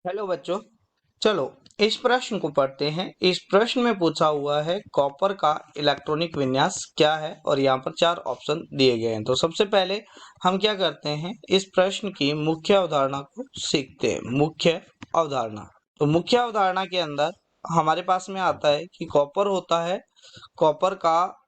Hello बच्चों, चलो इस प्रश्न को पढ़ते हैं। इस प्रश्न में पूछा हुआ है कॉपर का इलेक्ट्रॉनिक विन्यास क्या है और यहाँ पर 4 ऑप्शन दिए गए हैं। तो सबसे पहले हम क्या करते हैं, इस प्रश्न की मुख्य अवधारणा को सीखते हैं। मुख्य अवधारणा, तो मुख्य अवधारणा के अंदर हमारे पास में आता है कि कॉपर होता है, कॉपर का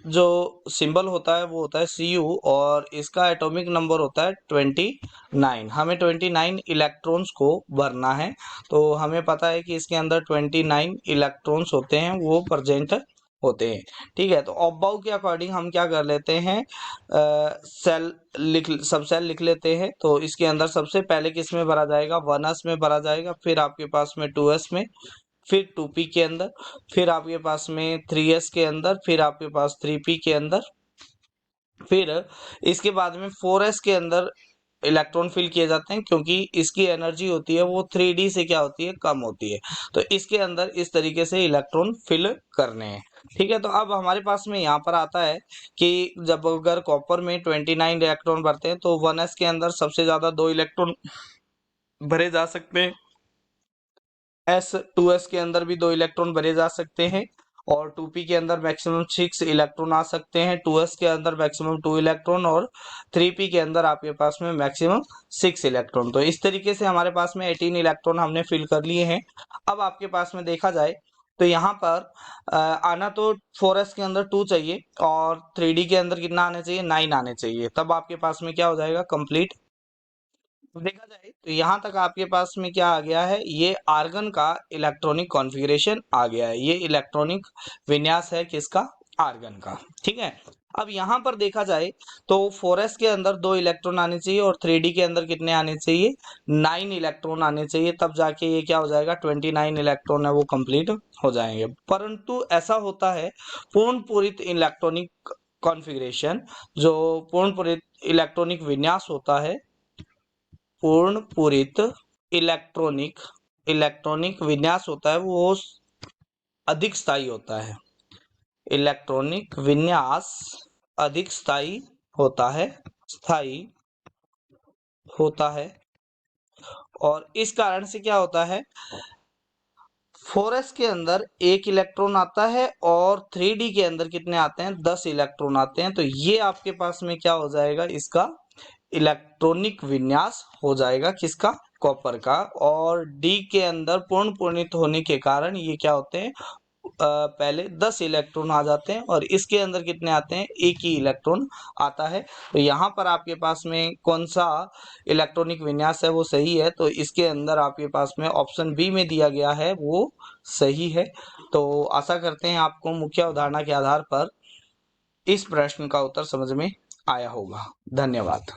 जो सिंबल होता है वो होता है Cu और इसका एटॉमिक नंबर होता है 29। हमें 29 इलेक्ट्रॉन्स को भरना है। तो हमें पता है कि इसके अंदर 29 इलेक्ट्रॉन्स होते हैं, वो प्रेजेंट होते हैं। ठीक है, तो अबाउ के अकॉर्डिंग हम क्या कर लेते हैं, सेल सब सेल लिख लेते हैं। तो इसके अंदर सबसे पहले किस में भरा जाएगा, 1s में भरा जाएगा, फिर आपके पास में 2s में, फिर 2p के अंदर, फिर आपके पास में 3s के अंदर, फिर आपके पास 3p के अंदर, फिर इसके बाद में 4s के अंदर इलेक्ट्रॉन फिल किए जाते हैं, क्योंकि इसकी एनर्जी होती है वो 3d से क्या होती है, कम होती है। तो इसके अंदर इस तरीके से इलेक्ट्रॉन फिल करने हैं। ठीक है, तो अब हमारे पास में यहाँ पर आता है कि जब अगर कॉपर में 29 इलेक्ट्रॉन भरते हैं तो 1s के अंदर सबसे ज्यादा 2 इलेक्ट्रॉन भरे जा सकते हैं। S2s के अंदर भी 2 इलेक्ट्रॉन भरे जा सकते हैं और 2p के अंदर मैक्सिमम 6 इलेक्ट्रॉन आ सकते हैं। 2s के अंदर मैक्सिमम 2 इलेक्ट्रॉन और 3p के अंदर आपके पास में मैक्सिमम 6 इलेक्ट्रॉन। तो इस तरीके से हमारे पास में 18 इलेक्ट्रॉन हमने फिल कर लिए हैं। अब आपके पास में देखा जाए तो यहाँ पर आना तो 4s के अंदर 2 चाहिए और 3d के अंदर कितना आने चाहिए, 9 आने चाहिए। तब आपके पास में क्या हो जाएगा, कंप्लीट। देखा जाए तो यहाँ तक आपके पास में क्या आ गया है, ये आर्गन का इलेक्ट्रॉनिक कॉन्फ़िगरेशन आ गया है। ये इलेक्ट्रॉनिक विन्यास है किसका, आर्गन का। ठीक है, अब यहाँ पर देखा जाए तो 4s के अंदर 2 इलेक्ट्रॉन आने चाहिए और 3d के अंदर कितने आने चाहिए, 9 इलेक्ट्रॉन आने चाहिए। तब जाके ये क्या हो जाएगा, 29 इलेक्ट्रॉन है वो कंप्लीट हो जाएंगे। परंतु ऐसा होता है पूर्ण पूरित इलेक्ट्रॉनिक कॉन्फ़िगरेशन, जो पूर्ण पूरित इलेक्ट्रॉनिक विन्यास होता है, पूर्ण पूरित इलेक्ट्रॉनिक इलेक्ट्रॉनिक विन्यास होता है वो अधिक स्थायी होता है। इलेक्ट्रॉनिक विन्यास अधिक स्थायी होता है, स्थायी होता है। और इस कारण से क्या होता है, 4s के अंदर 1 इलेक्ट्रॉन आता है और 3d के अंदर कितने आते हैं, 10 इलेक्ट्रॉन आते हैं। तो ये आपके पास में क्या हो जाएगा, इसका इलेक्ट्रॉनिक विन्यास हो जाएगा किसका, कॉपर का। और डी के अंदर पूर्ण पूर्णित होने के कारण ये क्या होते हैं, पहले 10 इलेक्ट्रॉन आ जाते हैं और इसके अंदर कितने आते हैं, एक ही इलेक्ट्रॉन आता है। तो यहाँ पर आपके पास में कौन सा इलेक्ट्रॉनिक विन्यास है वो सही है, तो इसके अंदर आपके पास में ऑप्शन बी में दिया गया है वो सही है। तो आशा करते हैं आपको मुख्य अवधारणा के आधार पर इस प्रश्न का उत्तर समझ में आया होगा। धन्यवाद।